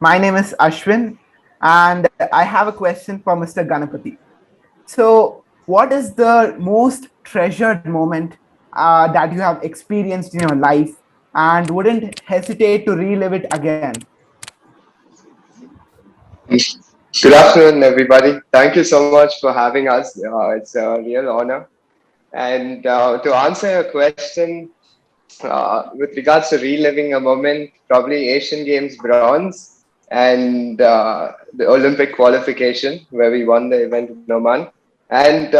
My name is Ashwin, and I have a question for Mr. Ganapati. So, what is the most treasured moment that you have experienced in your life and wouldn't hesitate to relive it again? Good afternoon, everybody. Thank you so much for having us. It's a real honor. And to answer your question, with regards to reliving a moment, probably Asian Games bronze and the Olympic qualification where we won the event in Oman. And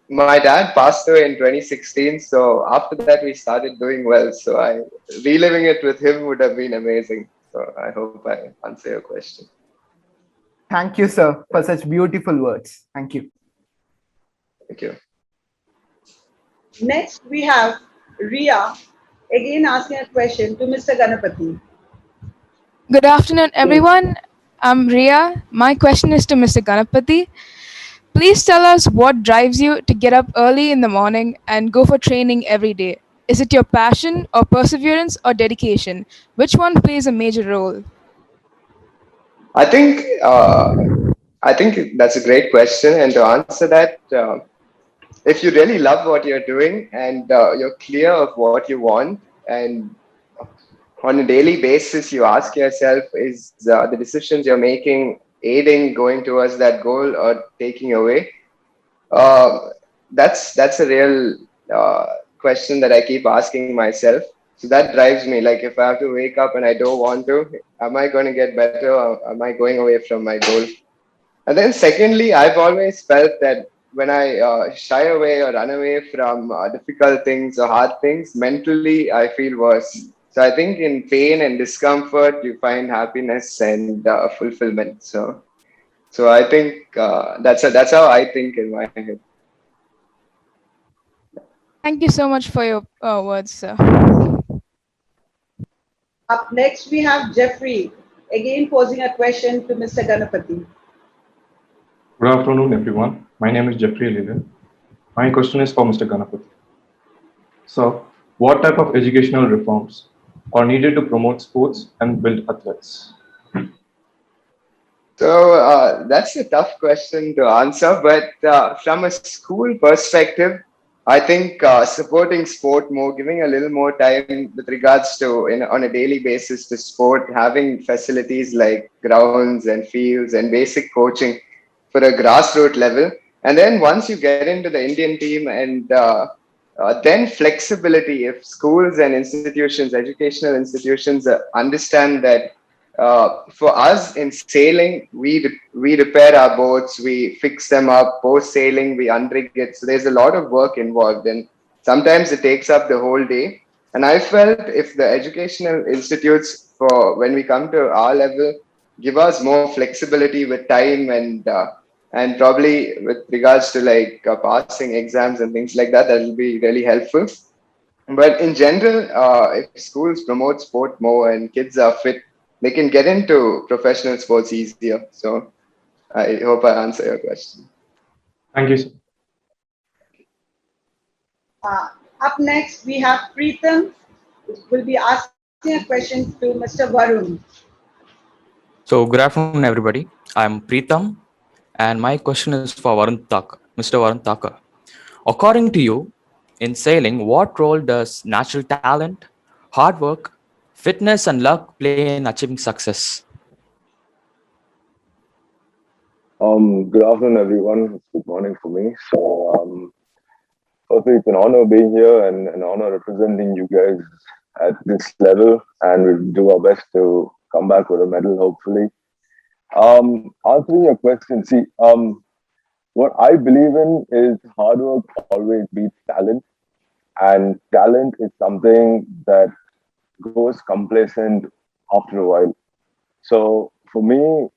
my dad passed away in 2016, so after that we started doing well. So reliving it with him would have been amazing. So I hope I answer your question. Thank you, sir, for such beautiful words. Thank you. Thank you. Next, we have Ria again asking a question to Mr. Ganapati. Good afternoon, everyone. I'm Ria. My question is to Mr. Ganapati. Please tell us what drives you to get up early in the morning and go for training every day. Is it your passion or perseverance or dedication? Which one plays a major role? I think I think that's a great question, and to answer that, if you really love what you're doing and you're clear of what you want, and on a daily basis you ask yourself, is the decisions you're making aiding going towards that goal or taking away? Uh, that's a real question that I keep asking myself. So that drives me. Like if I have to wake up and I don't want to, am I going to get better or am I going away from my goal? And then secondly, I've always felt that when I shy away or run away from difficult things or hard things, mentally I feel worse. So I think in pain and discomfort, you find happiness and fulfillment. So I think that's how I think in my head. Thank you so much for your words, sir. Up next, we have Jeffrey again posing a question to Mr. Ganapati. Good afternoon, everyone. My name is Jeffrey Lillian. My question is for Mr. Ganapati. So, what type of educational reforms are needed to promote sports and build athletes? So that's a tough question to answer, but from a school perspective, I think supporting sport more, giving a little more time with regards to on a daily basis to sport, having facilities like grounds and fields and basic coaching for a grassroots level, and then once you get into the Indian team and then flexibility. If schools and institutions, educational institutions, understand that for us in sailing, we repair our boats, we fix them up. Post sailing, we unrig it. So there's a lot of work involved, and sometimes it takes up the whole day. And I felt if the educational institutes, for when we come to our level, give us more flexibility with time and probably with regards to like passing exams and things like that, that will be really helpful. But in general, if schools promote sport more and kids are fit, they can get into professional sports easier. So I hope I answer your question. Thank you, sir. Uh, Up next, we have Preetham, who will be asking a question to Mr. Varun. So, good afternoon, everybody. I'm Preetham, and my question is for Mr. Varun Thakur. According to you, in sailing, what role does natural talent, hard work, fitness, and luck play in achieving success? Good afternoon, everyone. It's good morning for me. Firstly, it's an honor being here and an honor representing you guys at this level, and we'll do our best to come back with a medal, hopefully. Answering your question, see, what I believe in is hard work always beats talent, and talent is something that goes complacent after a while. So, for me,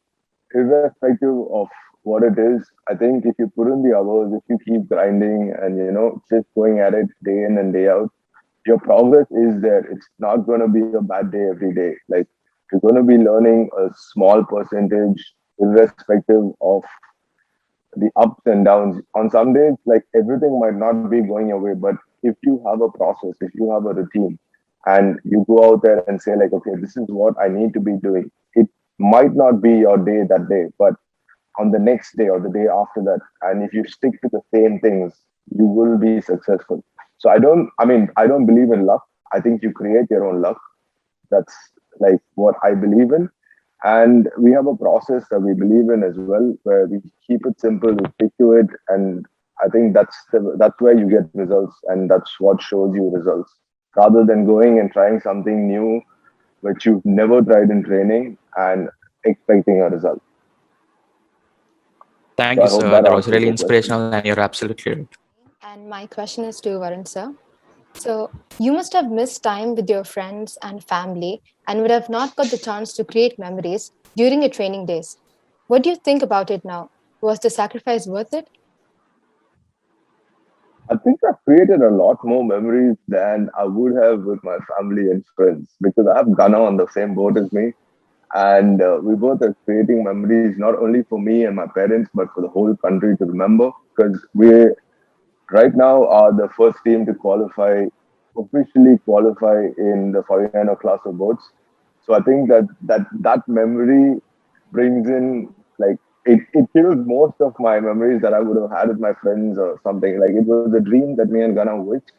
irrespective of what it is, I think if you put in the hours, if you keep grinding and just going at it day in and day out, your progress is there. It's not going to be a bad day every day. Like you're going to be learning a small percentage, irrespective of the ups and downs. On some days, like everything might not be going your way, but if you have a process, if you have a routine, and you go out there and say like, okay, this is what I need to be doing, it might not be your day that day, but on the next day or the day after that, and if you stick to the same things, you will be successful. So I don't believe in luck. I think you create your own luck. That's like what I believe in. And we have a process that we believe in as well, where we keep it simple, we stick to it, and I think that's where you get results, and that's what shows you results. Rather than going and trying something new which you've never tried in training and expecting a result. Thank So you, I hope sir. that That was answers really your question. inspirational, and you're absolutely right. And my question is to Varun sir. So you must have missed time with your friends and family and would have not got the chance to create memories during your training days. What do you think about it now? Was the sacrifice worth it? I think I've created a lot more memories than I would have with my family and friends, because I have Ghana on the same boat as me. And we both are creating memories, not only for me and my parents, but for the whole country to remember. Because we right now are the first team to officially qualify in the 49er class of boats. So I think that memory brings in, like, it kills most of my memories that I would have had with my friends or something. Like, it was a dream that me and Ghana wished,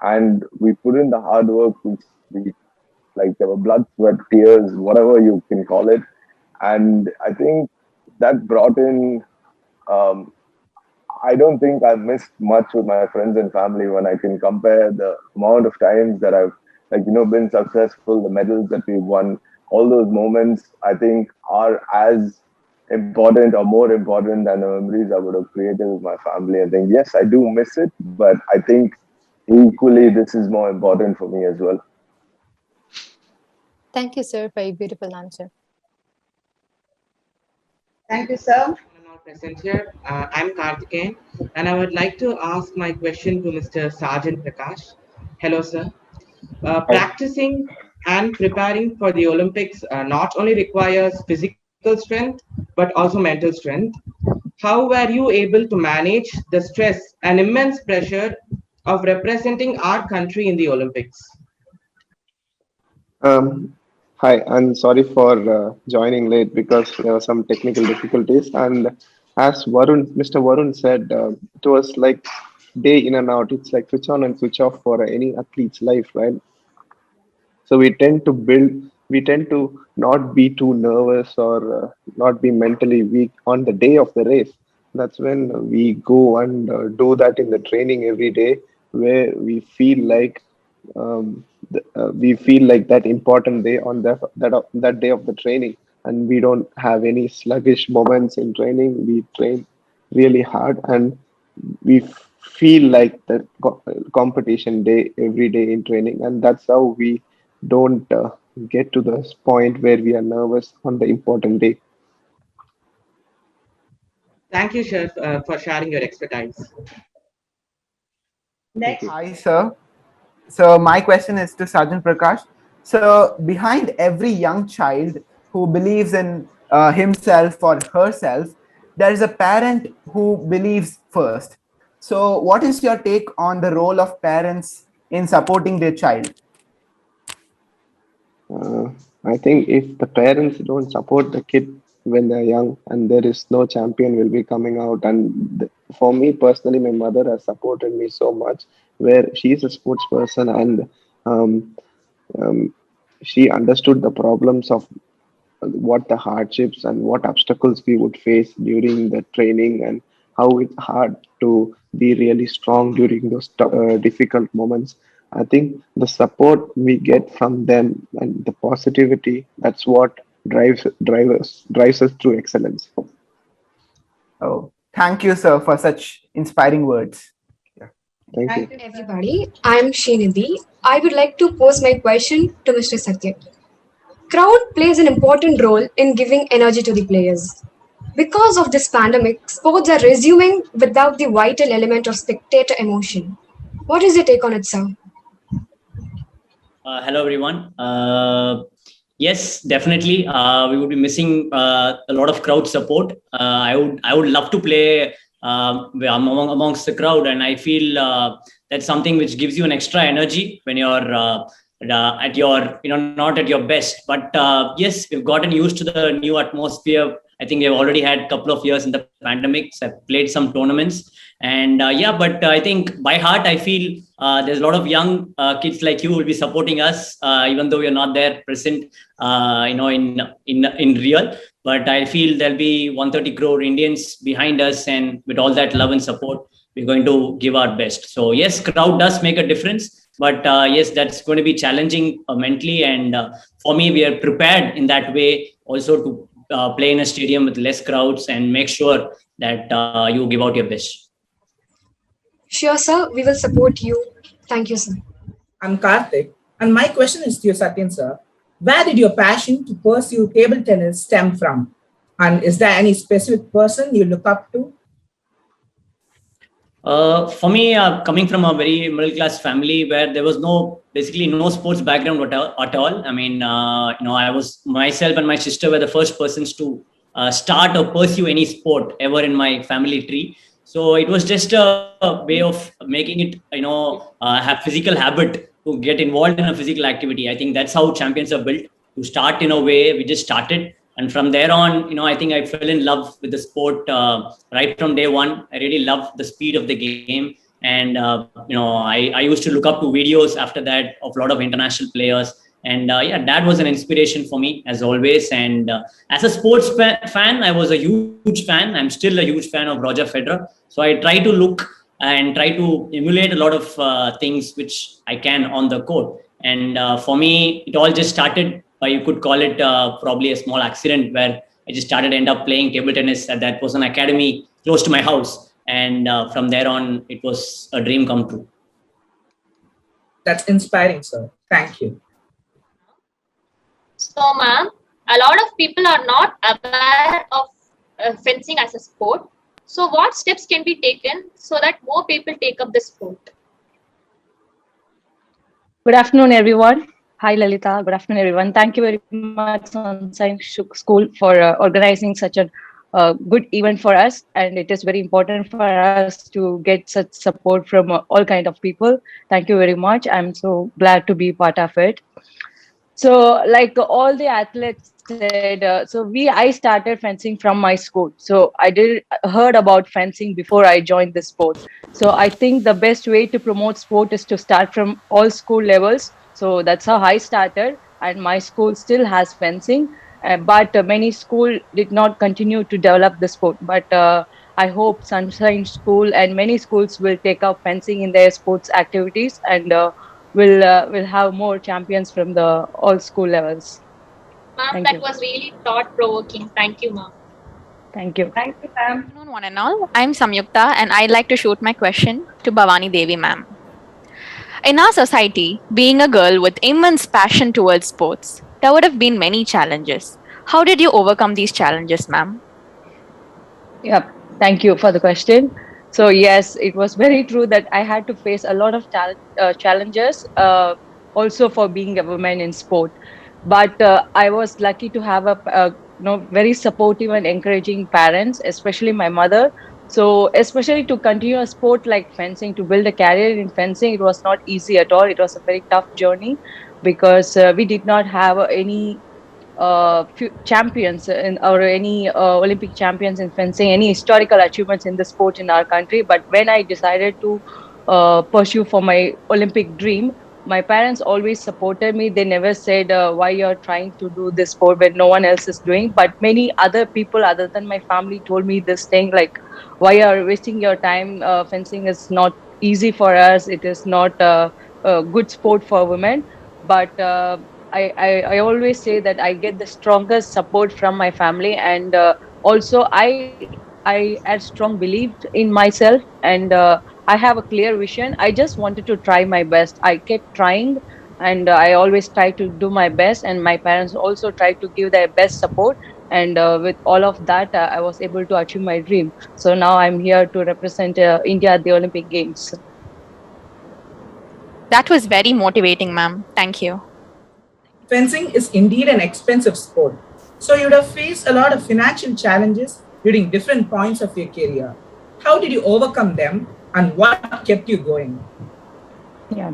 and we put in the hard work. We like, there were blood, sweat, tears, whatever you can call it, and I think that brought in. Um, I don't think I've missed much with my friends and family when I can compare the amount of times that I've, been successful, the medals that we've won, all those moments, I think, are as important or more important than the memories I would have created with my family. I think, yes, I do miss it, but I think equally this is more important for me as well. Thank you, sir, for a beautiful answer. Thank you, sir. All present here. I'm Karthikeyan, and I would like to ask my question to Mr. Sergeant Prakash. Hello, sir. Practicing and preparing for the Olympics not only requires physical strength, but also mental strength. How were you able to manage the stress and immense pressure of representing our country in the Olympics? Hi, I'm sorry for joining late because there were some technical difficulties. And as Mr. Varun said, it was like day in and out. It's like switch on and switch off for any athlete's life, right? So we tend to not be too nervous or not be mentally weak on the day of the race. That's when we go and do that in the training every day, where we feel like that important day on that day of the training, and we don't have any sluggish moments in training. We train really hard, and we feel like the competition day every day in training, and that's how we don't get to the point where we are nervous on the important day. Thank you, Chef, for sharing your expertise. Next, Hi, sir. So my question is to Sergeant Prakash. So behind every young child who believes in himself or herself, there is a parent who believes first. So what is your take on the role of parents in supporting their child? I think if the parents don't support the kid when they're young, and there is no champion will be coming out. And for me personally, my mother has supported me so much, where she's a sports person, and um, she understood the problems of what the hardships and what obstacles we would face during the training, and how it's hard to be really strong during those difficult moments. I think the support we get from them and the positivity, that's what drives us to excellence. Oh, thank you, sir, for such inspiring words. Thank you. thank you, sir. Everybody, I'm Srinidhi. I would like to pose my question to Mr. Satya. Crowd plays an important role in giving energy to the players. Because of this pandemic, sports are resuming without the vital element of spectator emotion. What is your take on it, sir? Hello, everyone. Yes, definitely. We would be missing a lot of crowd support. I would love to play amongst the crowd, and I feel that's something which gives you an extra energy when you're at your, not at your best. But yes, we've gotten used to the new atmosphere. I think we've already had a couple of years in the pandemics. I've played some tournaments, and but I think by heart I feel there's a lot of young kids like you will be supporting us, even though you're not there present, in real. But I feel there'll be 130 crore Indians behind us, and with all that love and support, we're going to give our best. So yes, crowd does make a difference, but yes, that's going to be challenging mentally. And for me, we are prepared in that way also to play in a stadium with less crowds and make sure that you give out your best. Sure, sir. We will support you. Thank you, sir. I'm Karthik, and my question is to you, Satyan sir. Where did your passion to pursue table tennis stem from? And is there any specific person you look up to? For me, coming from a very middle class family where there was basically no sports background at all. I mean, I was myself and my sister were the first persons to start or pursue any sport ever in my family tree. So it was just a way of making it, have physical habit to get involved in a physical activity. I think that's how champions are built. To start in a way, we just started. And from there on, I think I fell in love with the sport right from day one. I really loved the speed of the game. And, I used to look up to videos after that of a lot of international players. And that was an inspiration for me as always. And as a sports fan, I was a huge fan. I'm still a huge fan of Roger Federer. So I try to look and try to emulate a lot of things which I can on the court. And for me, it all just started, you could call it probably a small accident where I just end up playing table tennis at that was an academy close to my house. And from there on, it was a dream come true. That's inspiring, sir. Thank you. So, ma'am, a lot of people are not aware of fencing as a sport. So, what steps can be taken so that more people take up the sport? Good afternoon, everyone. Hi, Lalita. Good afternoon, everyone. Thank you very much, Sunshine School, for organizing such a good event for us. And it is very important for us to get such support from all kind of people. Thank you very much. I'm so glad to be part of it. So, like all the athletes said, I started fencing from my school. So I heard about fencing before I joined the sport. So I think the best way to promote sport is to start from all school levels. So that's how I started, and my school still has fencing, but many schools did not continue to develop the sport. But I hope Sunshine School and many schools will take up fencing in their sports activities, and will have more champions from the all school levels. Ma'am, that was really thought-provoking. Thank you, ma'am. Thank you. Thank you, ma'am. Good afternoon, one and all. I'm Samyukta, and I'd like to shoot my question to Bhavani Devi, ma'am. In our society, being a girl with immense passion towards sports, there would have been many challenges. How did you overcome these challenges, ma'am? Yeah, thank you for the question. So yes, it was very true that I had to face a lot of challenges, also for being a woman in sport. But I was lucky to have a very supportive and encouraging parents, especially my mother. So especially to continue a sport like fencing, to build a career in fencing, it was not easy at all. It was a very tough journey because we did not have any champions or any Olympic champions in fencing, any historical achievements in the sport in our country. But when I decided to pursue for my Olympic dream, my parents always supported me. They never said why you're trying to do this sport when no one else is doing. But many other people other than my family told me this thing like, why you're wasting your time? Fencing is not easy for us. It is not a good sport for women. But I always say that I get the strongest support from my family, and also I had strong belief in myself, and I have a clear vision. I just wanted to try my best. I kept trying, and I always try to do my best, and my parents also tried to give their best support. And with all of that, I was able to achieve my dream. So now I'm here to represent India at the Olympic Games. That was very motivating, ma'am. Thank you. Fencing is indeed an expensive sport. So you would have faced a lot of financial challenges during different points of your career. How did you overcome them, and what kept you going? Yeah.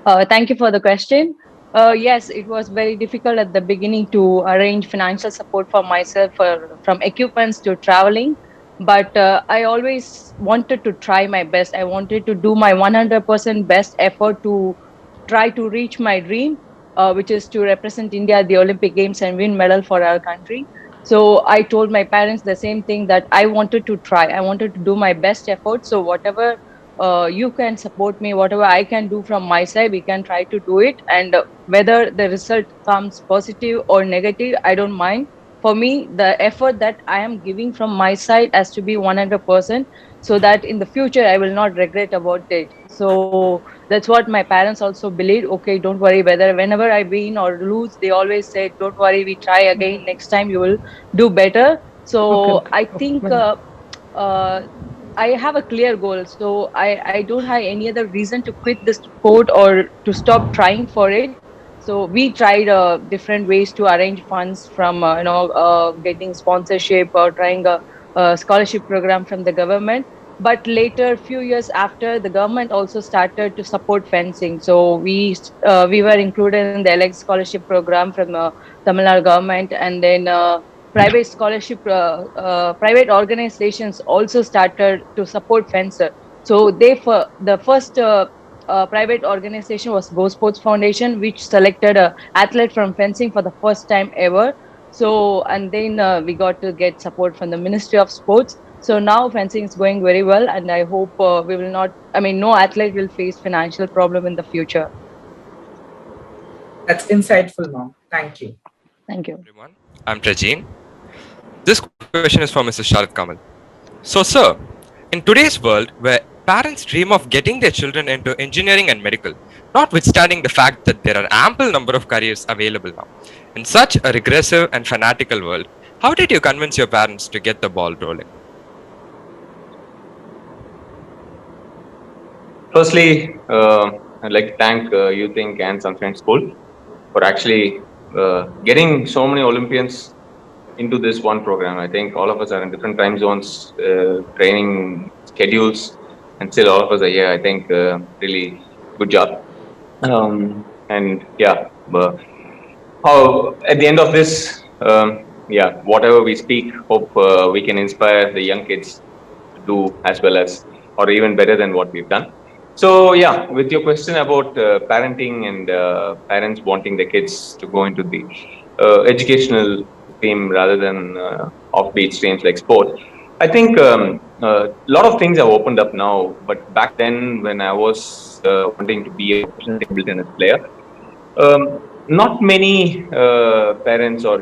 Thank you for the question. Yes, it was very difficult at the beginning to arrange financial support for myself, from equipments to traveling. But I always wanted to try my best. I wanted to do my 100% best effort to try to reach my dream, which is to represent India at the Olympic Games and win medal for our country. So I told my parents the same thing, that I wanted to try. I wanted to do my best effort. So whatever you can support me, whatever I can do from my side, we can try to do it. And whether the result comes positive or negative, I don't mind. For me, the effort that I am giving from my side has to be 100%, so that in the future I will not regret about it. So that's what my parents also believe. Okay, don't worry, whenever I win or lose, they always say, don't worry, we try again, next time you will do better. So I think I have a clear goal, so I don't have any other reason to quit this sport or to stop trying for it. So we tried different ways to arrange funds, from getting sponsorship or trying a scholarship program from the government. But later, few years after, the government also started to support fencing. So we were included in the LX scholarship program from Tamil Nadu government, and then private scholarship, private organizations also started to support fencer. So the first private organization was Go Sports Foundation, which selected a athlete from fencing for the first time ever. So, and then we got to get support from the Ministry of Sports. So now fencing is going very well, and I hope we will not, no athlete will face financial problem in the future. That's insightful, Mom. Thank you. Thank you. Everyone, I'm Tajeen. This question is from Mr. Sharad Kamal. So, sir, in today's world where parents dream of getting their children into engineering and medical, notwithstanding the fact that there are ample number of careers available now, in such a regressive and fanatical world, how did you convince your parents to get the ball rolling? Firstly, I'd like to thank Youth Inc. and Sunshine School for actually getting so many Olympians into this one program. I think all of us are in different time zones, training schedules, and still all of us are here. I think really good job. And yeah, at the end of this, whatever we speak, hope we can inspire the young kids to do as well as, or even better than what we've done. So yeah, with your question about parenting and parents wanting their kids to go into the educational stream rather than offbeat streams like sport, I think a lot of things have opened up now. But back then, when I was wanting to be a professional table tennis player, not many parents or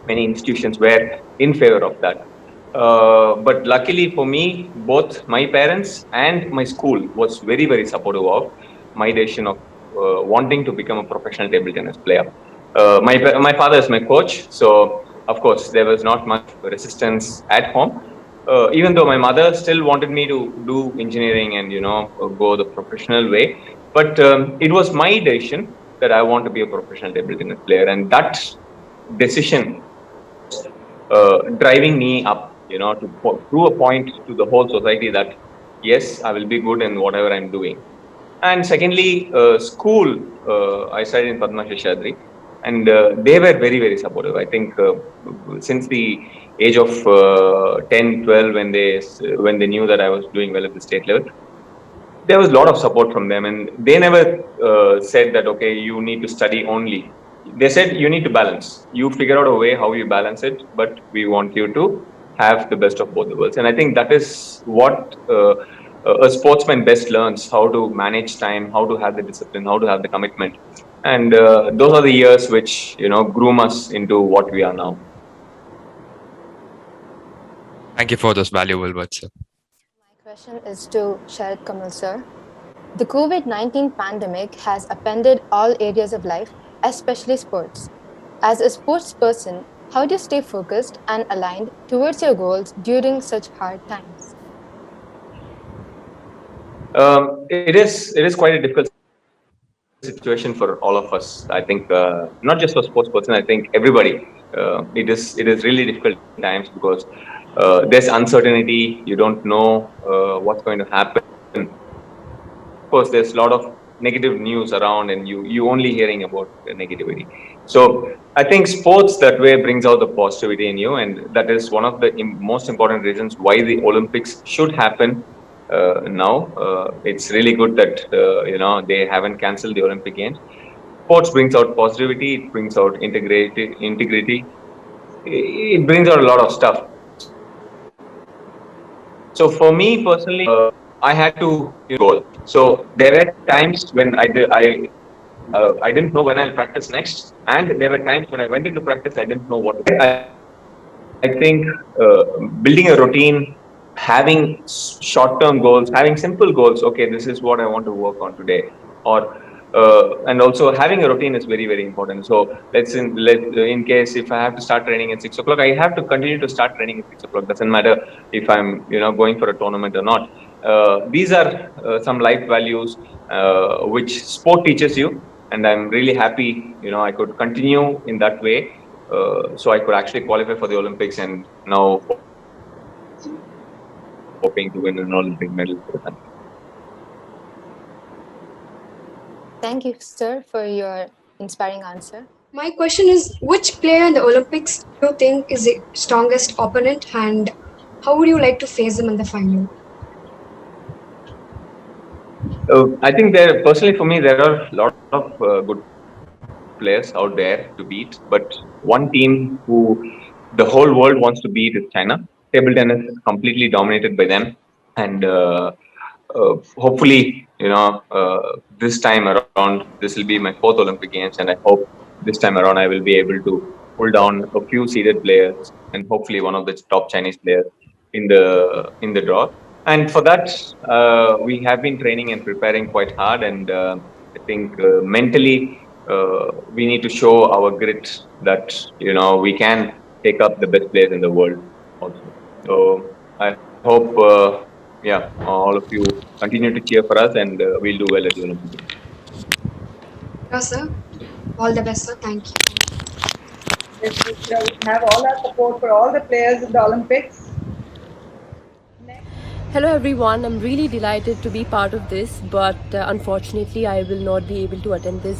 many institutions were in favor of that. But luckily for me, both my parents and my school was very, very supportive of my decision of wanting to become a professional table tennis player. My father is my coach, so of course there was not much resistance at home. Even though my mother still wanted me to do engineering and go the professional way, but it was my decision that I want to be a professional table tennis player, and that decision driving me up, to prove a point to the whole society that yes, I will be good in whatever I'm doing. And secondly, school, I studied in Padma Sheshadri, and they were very, very supportive. I think since the age of 10, 12, when they knew that I was doing well at the state level, there was a lot of support from them, and they never said that, okay, you need to study only. They said you need to balance. You figure out a way how you balance it, but we want you to have the best of both the worlds. And I think that is what a sportsman best learns, how to manage time, how to have the discipline, how to have the commitment. And those are the years which, groom us into what we are now. Thank you for those valuable words, sir. My question is to Sharad Kamal, sir. The COVID-19 pandemic has upended all areas of life, especially sports. As a sports person, how do you stay focused and aligned towards your goals during such hard times? It is quite a difficult situation for all of us. I think not just for sports person. I think everybody. It is really difficult times because there's uncertainty. You don't know what's going to happen. Of course, there's a lot of negative news around, and you only hearing about negativity. So I think sports that way brings out the positivity in you, and that is one of the most important reasons why the Olympics should happen now. It's really good that they haven't cancelled the Olympic Games. Sports brings out positivity. It brings out integrity. It brings out a lot of stuff. So for me personally, I had to goal. So there were times when I didn't know when I'll practice next, and there were times when I went into practice, I didn't know what to do. I think building a routine, having short-term goals, having simple goals. Okay, this is what I want to work on today, or and also having a routine is very, very important. So in case if I have to start training at 6 o'clock, I have to continue to start training at 6 o'clock. Doesn't matter if I'm going for a tournament or not. These are some life values which sport teaches you, and I'm really happy I could continue in that way. So I could actually qualify for the Olympics, and now hoping to win an Olympic medal for the country. Thank you, sir, for your inspiring answer. My question is, which player in the Olympics do you think is the strongest opponent, and how would you like to face them in the final? I think personally for me, there are a lot of good players out there to beat, but one team who the whole world wants to beat is China. Table tennis is completely dominated by them, and hopefully, this time around, this will be my 4th Olympic Games, and I hope this time around I will be able to pull down a few seeded players and hopefully one of the top Chinese players in the draw. And for that, we have been training and preparing quite hard, and I think mentally we need to show our grit that we can take up the best players in the world also. So I hope all of you continue to cheer for us, and we'll do well at the Olympics. Yes, sir. All the best, sir. Thank you. Yes, we have all our support for all the players in the Olympics. Hello everyone, I'm really delighted to be part of this, but unfortunately I will not be able to attend this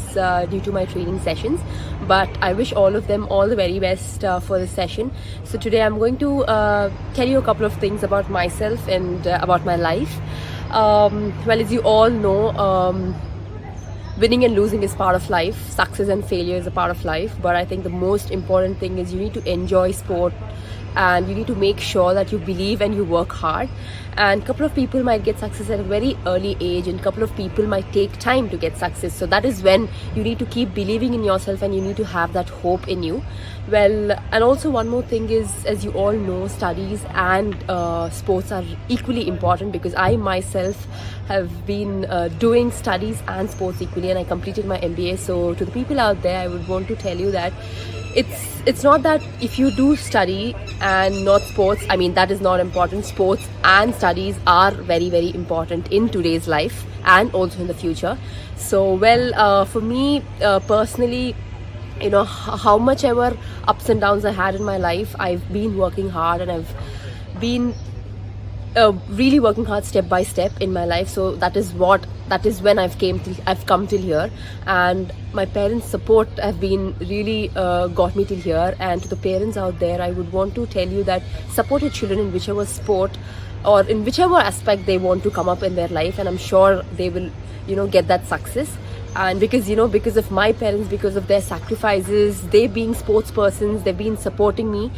due to my training sessions, but I wish all of them all the very best for this session. So today I'm going to tell you a couple of things about myself and about my life. Well, as you all know, winning and losing is part of life, success and failure is a part of life, but I think the most important thing is you need to enjoy sport, and you need to make sure that you believe and you work hard. And a couple of people might get success at a very early age, and a couple of people might take time to get success. So that is when you need to keep believing in yourself, and you need to have that hope in you. Well, and also one more thing is, as you all know, studies and sports are equally important, because I myself have been doing studies and sports equally, and I completed my MBA. So to the people out there, I would want to tell you that it's not that if you do study and not sports, I mean, that is not important. Sports and studies are very, very important in today's life and also in the future. So, well, for me personally, how much ever ups and downs I had in my life, I've been working hard, and I've been really working hard step by step in my life. So that is when I've come till here, and my parents' support have been really got me till here. And to the parents out there, I would want to tell you that support your children in whichever sport or in whichever aspect they want to come up in their life, and I'm sure they will get that success. And because of my parents, because of their sacrifices, they being sports persons, they've been supporting me.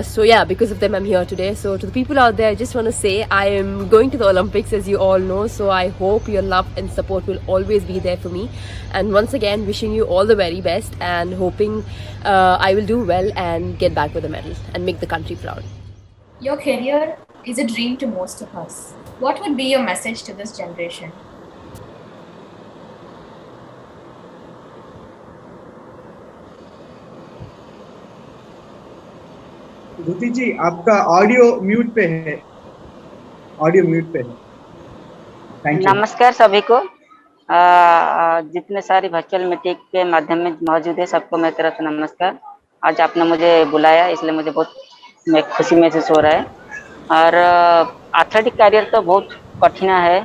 So yeah, because of them I'm here today. So to the people out there, I just want to say I am going to the Olympics, as you all know. So I hope your love and support will always be there for me. And once again, wishing you all the very best, and hoping I will do well and get back with a medal and make the country proud. Your career is a dream to most of us. What would be your message to this generation? धुति जी, आपका audio mute पे है। Thank you. नमस्कार सभी को। जितने सारी virtual meeting के माध्यम में मौजूद है, सबको मेरी तरफ से नमस्कार। आज आपने मुझे बुलाया, इसलिए मुझे बहुत खुशी महसूस हो रहा है। और एथलेटिक करियर तो बहुत कठिन है,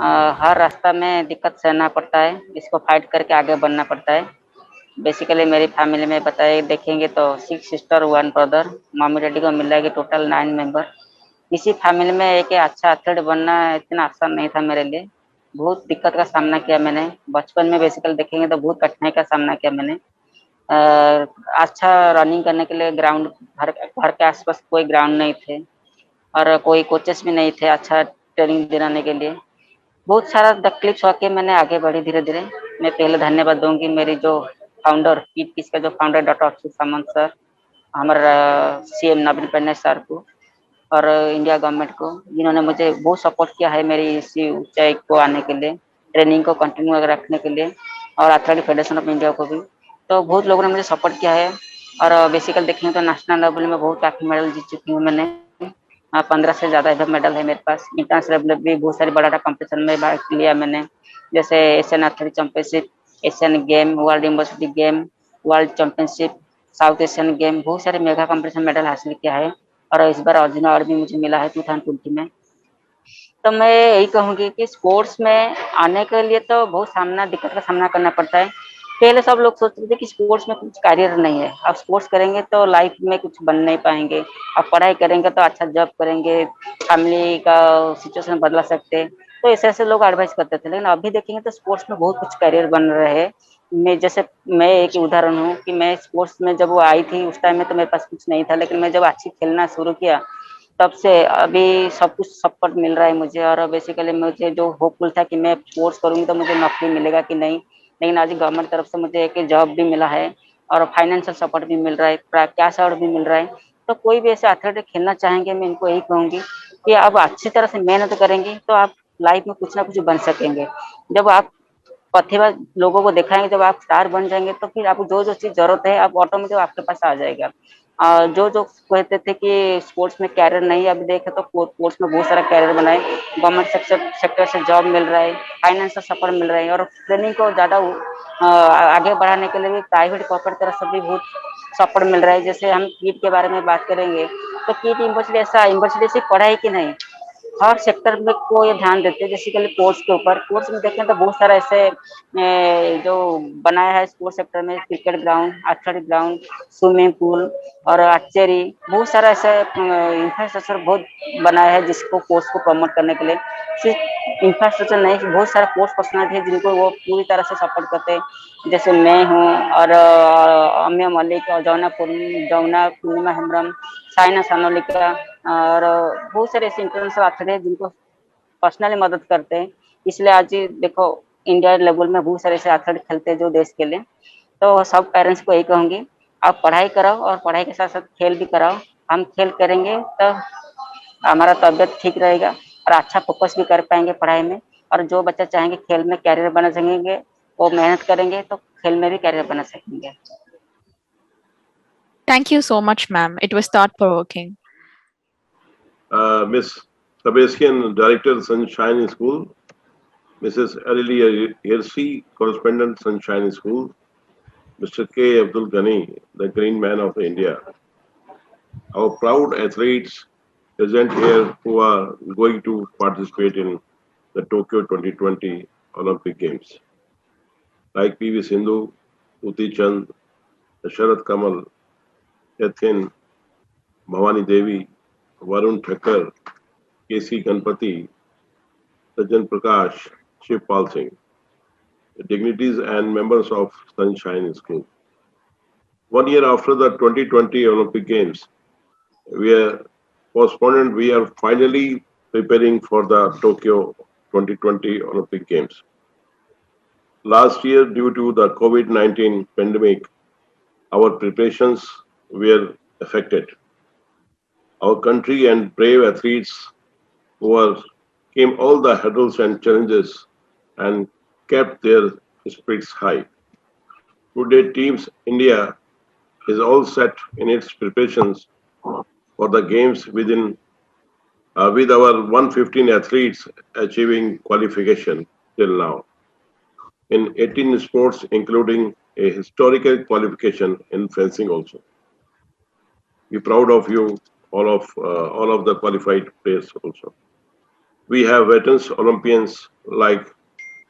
हर रास्ता में दिक्कत सहना पड़ता है, इसको फाइट करके आगे बढ़ना पड़ता है। बेसिकली मेरी फैमिली में बताए देखेंगे तो 6 सिस्टर 1 ब्रदर, मम्मी डैडी को मिला के टोटल 9 मेंबर। इसी फैमिली में एक अच्छा एथलीट बनना इतना आसान नहीं था मेरे लिए। बहुत दिक्कत का सामना किया मैंने बचपन में। बेसिकली देखेंगे तो बहुत कठिनाई का सामना किया मैंने। अच्छा रनिंग करने के लिए ग्राउंड घर के आसपास कोई ग्राउंड नहीं थे और कोई कोचेस भी नहीं थे अच्छा ट्रेनिंग दिलाने के लिए। बहुत सारा तकलीफ होके मैंने आगे बढ़ी धीरे धीरे। मैं पहले धन्यवाद दूंगी मेरी जो फाउंडर किस का जो फाउंडर डॉक्टर अक्षय सामंत सर, हमारे सीएम नवीन पटनायक सर को और इंडिया गवर्नमेंट को, जिन्होंने मुझे बहुत सपोर्ट किया है मेरी इसी ऊंचाई को आने के लिए, ट्रेनिंग को कंटिन्यू रखने के लिए, और एथलेटिक फेडरेशन ऑफ इंडिया को भी। तो बहुत लोगों ने मुझे सपोर्ट किया है। और बेसिकली देखेंगे तो नेशनल लेवल में बहुत काफी मेडल जीत चुकी हूँ मैंने। 15 से ज्यादा मेडल है मेरे पास। इंटरनेशनल लेवल भी बहुत सारे बड़ा कंपटीशन में भाग लिया मैंने, जैसे Asian athletic championship, Asian game, world university game, world championship, south Asian game, बहुत सारे मेगा कंपटीशन मेडल हासिल किया है। और इस बार अर्जुन अवार्ड भी मुझे मिला है 2020 में। तो मैं यही कहूँगी कि स्पोर्ट्स में आने के लिए तो बहुत दिक्कत का सामना करना पड़ता है। पहले सब लोग सोचते थे कि स्पोर्ट्स में कुछ करियर नहीं है, अब स्पोर्ट्स करेंगे तो लाइफ में कुछ बन नहीं पाएंगे, अब पढ़ाई करेंगे तो अच्छा जॉब करेंगे, फैमिली का सिचुएशन बदला सकते। तो ऐसे लोग एडवाइस करते थे, लेकिन अभी देखेंगे तो स्पोर्ट्स में बहुत कुछ करियर बन रहे हैं। मैं एक उदाहरण हूँ कि मैं स्पोर्ट्स में जब वो आई थी उस टाइम में तो मेरे पास कुछ नहीं था, लेकिन मैं जब अच्छी खेलना शुरू किया तब से अभी सब कुछ सपोर्ट मिल रहा है मुझे। और बेसिकली मुझे जो होपफुल था कि मैं कोर्स करूंगी तो मुझे नौकरी मिलेगा कि नहीं, लेकिन आज गवर्नमेंट तरफ से मुझे एक जॉब भी मिला है और फाइनेंशियल सपोर्ट भी मिल रहा है, कैश अवार्ड भी मिल रहा है। तो कोई भी ऐसे एथलेटिक खेलना चाहेंगे, मैं इनको यही कहूंगी कि आप अच्छी तरह से मेहनत करेंगे तो आप लाइफ में कुछ ना कुछ बन सकेंगे। जब आप प्रतिभा लोगों को दिखाएंगे, जब आप स्टार बन जाएंगे तो फिर आपको जो चीज जरूरत है आप ऑटोमेटिक आपके पास आ जाएगा। जो कहते थे कि स्पोर्ट्स में कैरियर नहीं, अभी देखे तो स्पोर्ट्स में बहुत सारा कैरियर बनाए। गवर्नमेंट सेक्टर से जॉब मिल रहा है, फाइनेंशियल सपोर्ट मिल रहा है, और ट्रेनिंग को ज्यादा आगे बढ़ाने के लिए भी प्राइवेट कॉर्पोरेट तरफ से भी बहुत सपोर्ट मिल रहा है। जैसे हम कीट के बारे में बात करेंगे तो कीट यूनिवर्सिटी सिर्फ पढ़ाई की नहीं, हर सेक्टर में को ये ध्यान देते हैं। बेसिकली स्पोर्ट्स के ऊपर, स्पोर्ट्स में देखें तो बहुत सारा ऐसे जो बनाया है स्पोर्ट्स सेक्टर में, cricket ground, athletic ground, swimming pool और आर्चरी, बहुत सारा ऐसे इंफ्रास्ट्रक्चर बहुत बनाया है जिसको स्पोर्ट्स को प्रमोट करने के लिए। सिर्फ इंफ्रास्ट्रक्चर नहीं, बहुत सारा स्पोर्ट्स पर्सनालिटी है जिनको वो पूरी तरह से सपोर्ट करते हैं। जैसे मैं हूँ और अम्या मलिक और जौना पूर्णिमा हेम्ब्रम, साइना सानोलिका और बहुत सारे ऐसे इंटरनेशनल एथलीट हैं जिनको पर्सनली मदद करते हैं। इसलिए आज देखो इंडिया लेवल में बहुत सारे ऐसे एथलीट खेलते हैं जो देश के लिए। तो सब पेरेंट्स को यही कहूंगी, आप पढ़ाई कराओ और पढ़ाई के साथ साथ खेल भी कराओ। हम खेल करेंगे तो हमारा तबियत ठीक रहेगा और अच्छा फोकस भी कर पाएंगे पढ़ाई में। और जो बच्चा चाहेंगे खेल में कैरियर बना सकेंगे, वो मेहनत करेंगे तो खेल में भी कैरियर बना सकेंगे। Thank you so much, ma'am. It was thought-provoking. Miss Sebastian, Director, Sunshine School, Mrs. Aurelia Hirsi, Correspondent, Sunshine School, Mr. K. Abdul Ghani, the Green Man of India. Our proud athletes present here who are going to participate in the Tokyo 2020 Olympic Games, like PV Sindhu, Uti Chand, Sharat Kamal, Yathin, Bhavani Devi, Varun Thakkar, KC Ganpati, Sajan Prakash, Shivpal Singh, the dignitaries and members of Sunshine School. 1 year after the 2020 Olympic Games, we are finally preparing for the Tokyo 2020 Olympic Games. Last year, due to the COVID-19 pandemic, our preparations were affected. Our country and brave athletes came all the hurdles and challenges and kept their spirits high. Today, Teams India is all set in its preparations for the games with our 115 athletes achieving qualification till now in 18 sports, including a historical qualification in fencing also. We're proud of you, all of the qualified players also. We have veterans Olympians like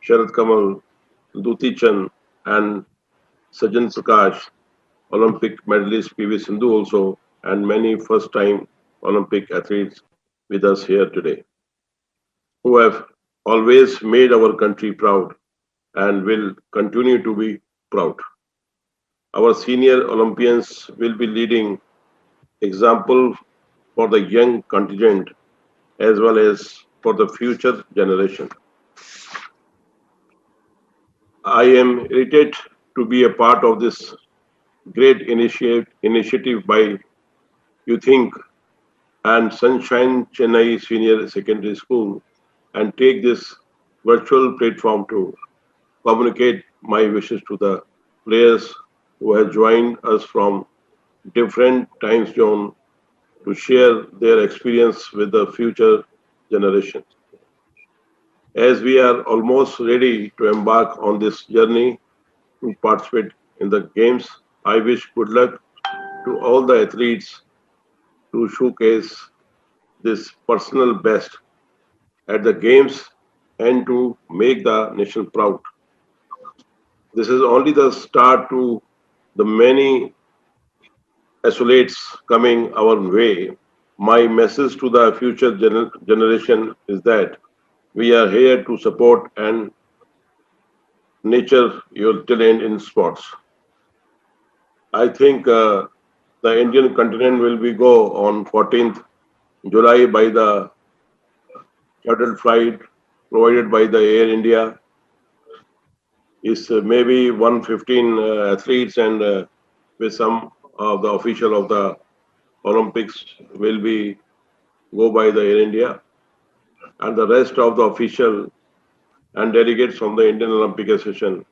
Sharad Kamal, Duti Chand, and Sajan Prakash, Olympic medalist PV Sindhu also, and many first-time Olympic athletes with us here today, who have always made our country proud and will continue to be proud. Our senior Olympians will be leading example for the young contingent as well as for the future generation. I am elated to be a part of this great initiative by YouThink and Sunshine Chennai Senior Secondary School and take this virtual platform to communicate my wishes to the players who have joined us from different time zones to share their experience with the future generations. As we are almost ready to embark on this journey to participate in the games, I wish good luck to all the athletes to showcase this personal best at the games and to make the nation proud. This is only the start to the many accolades coming our way. My message to the future generation is that we are here to support and nurture your talent in sports. I think the Indian continent will be go on 14th July by the chartered flight provided by the Air India. Is maybe 115 athletes and with some of the official of the Olympics will be go by the Air India, and the rest of the official and delegates from the Indian Olympic Association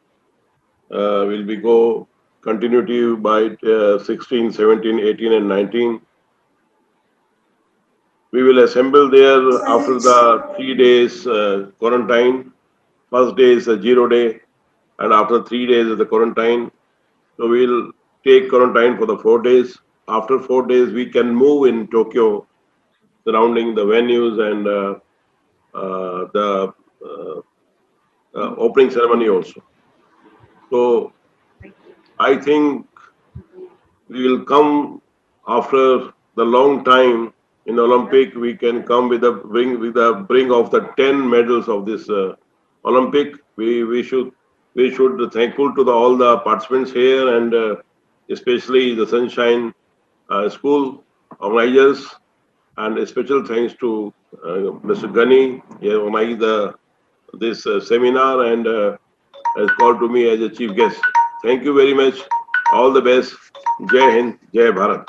will be go continuity by 16, 17, 18 and 19. We will assemble there after the 3 days quarantine. First day is a 0 day, and after 3 days is the quarantine. So we'll take quarantine for the 4 days. After 4 days, we can move in Tokyo, surrounding the venues and the opening ceremony also. So I think we will come after the long time in Olympic. We can come with a bring of the 10 medals of this Olympic. We should thankful to all the participants here and especially the Sunshine School organizers, and a special thanks to Mr. Ghani. He has organized this seminar and has called to me as a chief guest. Thank you very much. All the best. Jai Hind, Jai Bharat.